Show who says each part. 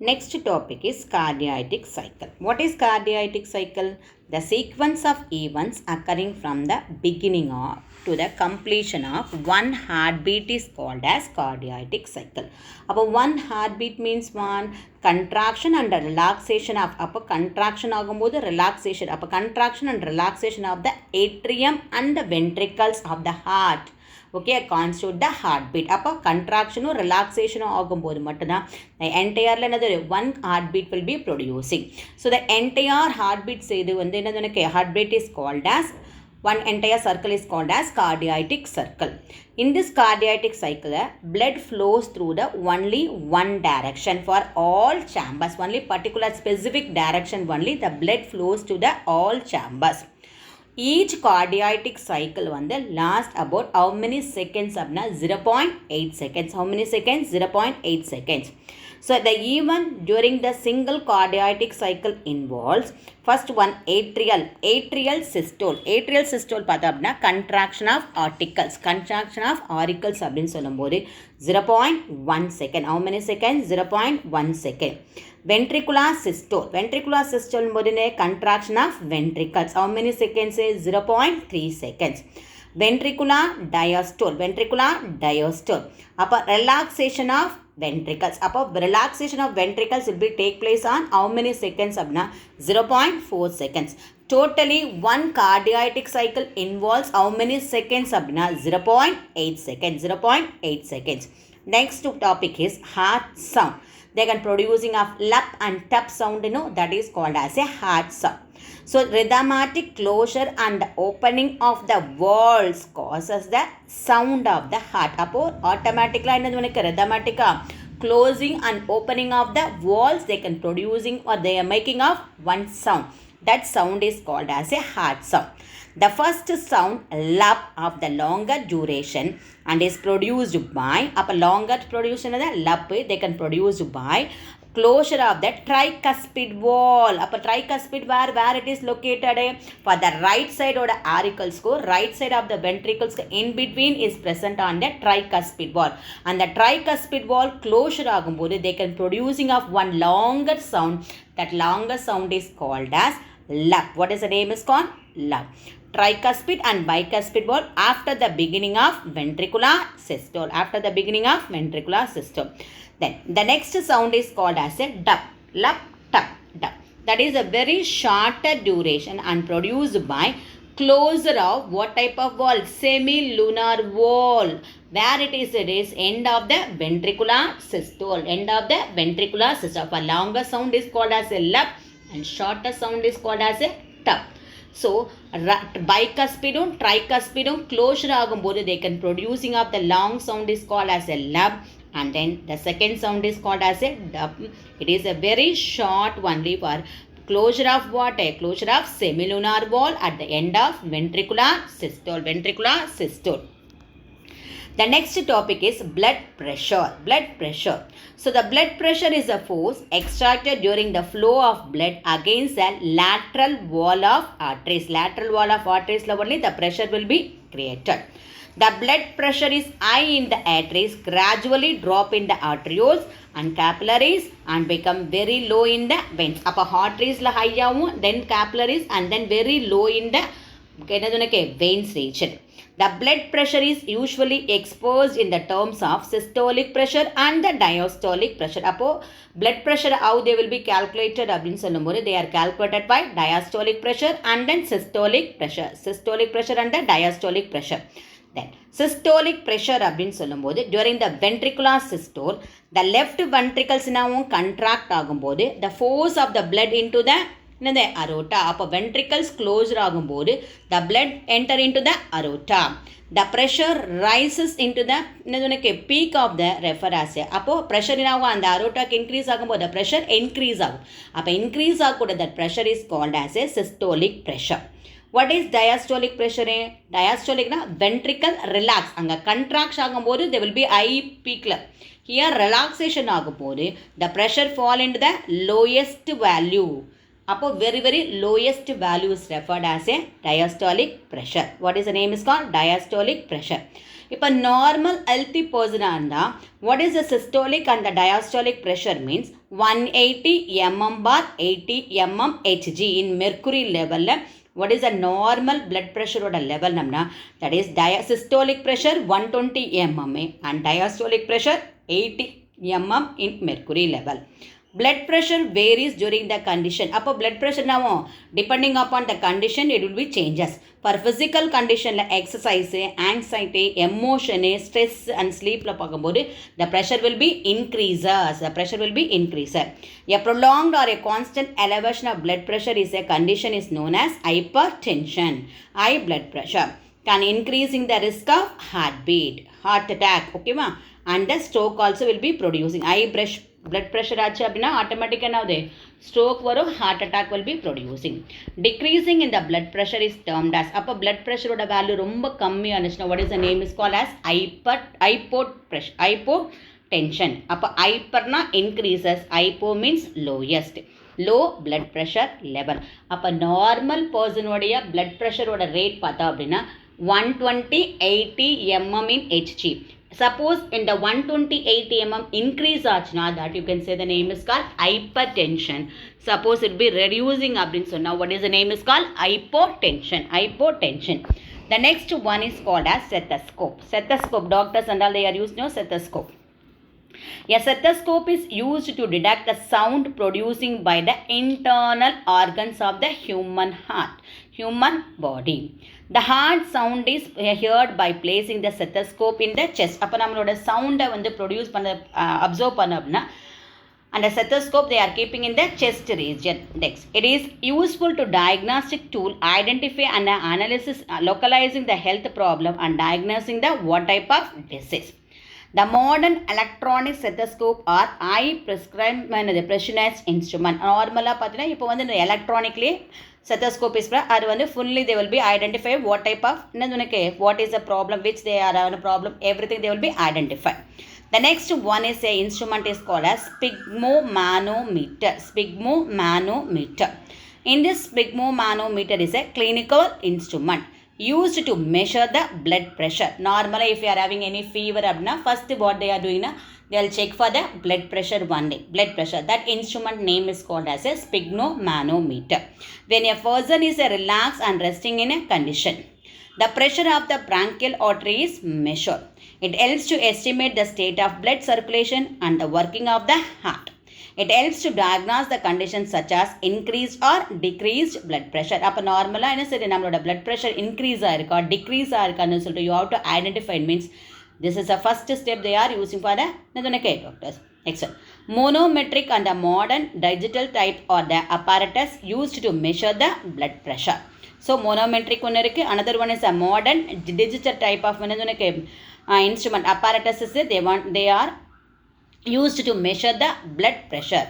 Speaker 1: Next topic is cardiac cycle. What is cardiac cycle? The sequence of events occurring from the beginning of to the completion of one heartbeat is called as cardiac cycle. Appo one heartbeat means one contraction and relaxation of contraction agumbodhu relaxation contraction and relaxation of the atrium and the ventricles of the heart. Okay, constitute the heartbeat. அப்போ கண்ட்ராக்ஷனும் ரிலாக்ஸேஷனும் ஆகும்போது மட்டும்தான் என்டையரில் என்னது one heartbeat will be producing. So the entire heartbeat செய்து வந்து என்னது heartbeat is called as one entire circle is called as cardiac circle. In this cardiac cycle, blood flows through the only one direction for all chambers. Only particular specific direction only the blood flows to the all chambers. Each cardiac cycle வந்து last about how many seconds அப்படின்னா 0.8 seconds. How many seconds? 0.8 seconds. So the event during the single cardiac cycle involves first one atrial systole. Atrial systole பார்த்தா அப்படின்னா contraction of auricles. Contraction of auricles அப்படின்னு சொல்லும்போது 0.1 second. How many seconds? 0.1 second. Ventricular systole. Ventricular systole போதுனே contraction of ventricles. How many seconds? 0.3 seconds. Ventricular diastole. Ventricular diastole. அப்போ relaxation of ventricles. அப்போ relaxation of ventricles will be take place on how many seconds அப்படின்னா 0.4 seconds. Totally one cardiac cycle involves how many seconds அப்படின்னா 0.8 seconds. 0.8 seconds. Next topic is heart sound. They can producing of lup and tup sound, that is called as a heart sound. So rhythmatic closure and opening of the valves causes the sound of the heart. Appo automatically rhythmatic closing and opening of the valves they can producing or they are making of one sound. That sound is called as a heart sound. The first sound lup of the longer duration and is produced by longer production of the lup they can produce by closure of the tricuspid wall. Tricuspid where it is located for the right side of the auricles right side of the ventricles in between is present on the tricuspid wall, and the tricuspid wall closure agumbodhu they can producing of one longer sound. That longer sound is called as lup. What is the name is called? Lup. Tricuspid and bicuspid wall after the beginning of ventricular systole. After the beginning of ventricular systole. Then the next sound is called as a dup. Lup, tup, dup. That is a very shorter duration and produced by closure of what type of wall? Semilunar wall. Where it is end of the ventricular systole. End of the ventricular systole. For longer sound is called as a lup and shorter sound is called as a tup. So bicuspidum tricuspidum closure ஆகும்போது they can producing of the long sound is called as a lup, and then the second sound is called as a dup. It is a very short only for closure of what? A closure of semilunar wall at the end of ventricular systole. Ventricular systole. The next topic is blood pressure. Blood pressure. So the blood pressure is a force exerted during the flow of blood against the lateral wall of arteries. Lateral wall of arteries only the pressure will be created. The blood pressure is high in the arteries, gradually drop in the arterioles and capillaries and become very low in the veins. Appa arteries la high ஆகும், then capillaries and then very low in the veins region. The blood pressure is usually exposed in the terms of systolic pressure and the diastolic pressure. Appo blood pressure how they will be calculated அப்படின்னு சொல்லும்போது they are calculated by diastolic pressure and then systolic pressure. Systolic pressure and the diastolic pressure. Then systolic pressure அப்படின்னு சொல்லும்போது during the ventricular systole the left ventricles contract ஆகும்போது the force of the blood into the aorta. அப்போ ventricles closed ஆகும்போது the blood enter into the aorta. The pressure rises into the peak of the reference. அப்போ pressure அந்த aortaக்கு increase ஆகும்போது the pressure increase ஆகும். அப்போ increase ஆகக்கூட that pressure is called as a systolic pressure. What is diastolic pressure? Diastolic na ventricle relax. அங்கே contraction ஆகும்போது there will be high peak. Here relaxation ஆகும்போது the pressure fall into the lowest value. அப்போ very lowest value is referred as a diastolic pressure. What is the name is called? Diastolic pressure. இப்போ normal healthy பர்சனாக இருந்தால் what is the systolic and the diastolic pressure means 180 mm bar 80 mm Hg in mercury level. What is a normal blood pressure or a level namna? That is systolic pressure 120 mm and diastolic pressure 80 mm in mercury level. Blood pressure varies during the condition. Appo blood pressure now depending upon the condition it will be changes. For physical condition like exercise, anxiety, emotion, stress and sleep la pakumbodhu the pressure will be increases. The pressure will be increases. A prolonged or a constant elevation of blood pressure is a condition is known as hypertension. High blood pressure can increasing the risk of heartbeat, heart attack, okay ma, and the stroke also will be producing. High blood pressure ஆச்சு அப்படின்னா ஆட்டோமேட்டிக்காக என்ன ஆகுது stroke வரும், heart attack will be producing. Decreasing in the blood pressure is termed as, அப்போ blood pressureோட value ரொம்ப கம்மியானுச்சுன்னா what is the name is called as hypotension. அப்போ hyperனா increases, hypo means lowest, low blood pressure level. அப்போ normal பர்சனோடைய blood pressureோட rate பார்த்தா அப்படின்னா 120/80 mm in Hg. Suppose in the 120/80 mm increase aachna, that you can say the name is called hypertension. Suppose it be reducing abdin sonna what is the name is called hypotension. The next one is called as stethoscope. Doctors and all they are used stethoscope. A stethoscope is used to detect the sound producing by the internal organs of the human body. The heart sound is heard by placing the stethoscope in the chest. அப்போ நம்மளோட சவுண்டை வந்து produce பண்ண observe பண்ண அப்படின்னா அந்த stethoscope they are keeping in the chest region. Next, it is useful to diagnostic tool identify and analysis localizing the health problem and diagnosing the what type of disease. The modern electronic stethoscope are high pressurized instrument. நார்மலாக பார்த்தீங்கன்னா இப்போ வந்து electronically stethoscope is அது வந்து fully they will be identify what type of what is the problem which they are having a problem, everything they will be identified. The next one is a instrument is called as sphygmomanometer. In this sphygmomanometer is a clinical instrument used to measure the blood pressure. Normally if you are having any fever abna, first what they are doing na, they will check for the blood pressure one day. Blood pressure, that instrument name is called as a sphygmomanometer. When a person is relaxed and resting in a condition, the pressure of the bronchial artery is measured. It helps to estimate the state of blood circulation and the working of the heart. It helps to diagnose the conditions such as increased or decreased blood pressure. அப்போ நார்மலாக என்ன சரி நம்மளோட blood pressure increase ஆயிருக்கா decrease ஆயிருக்கான்னு சொல்லிட்டு you have to identify. It means this is the first step they are using for the doctors. Next, monometric and the modern digital type or the apparatus used to measure the blood pressure. So monometric one irukku, another one is a modern digital type of instrument apparatus is they are used to measure the blood pressure.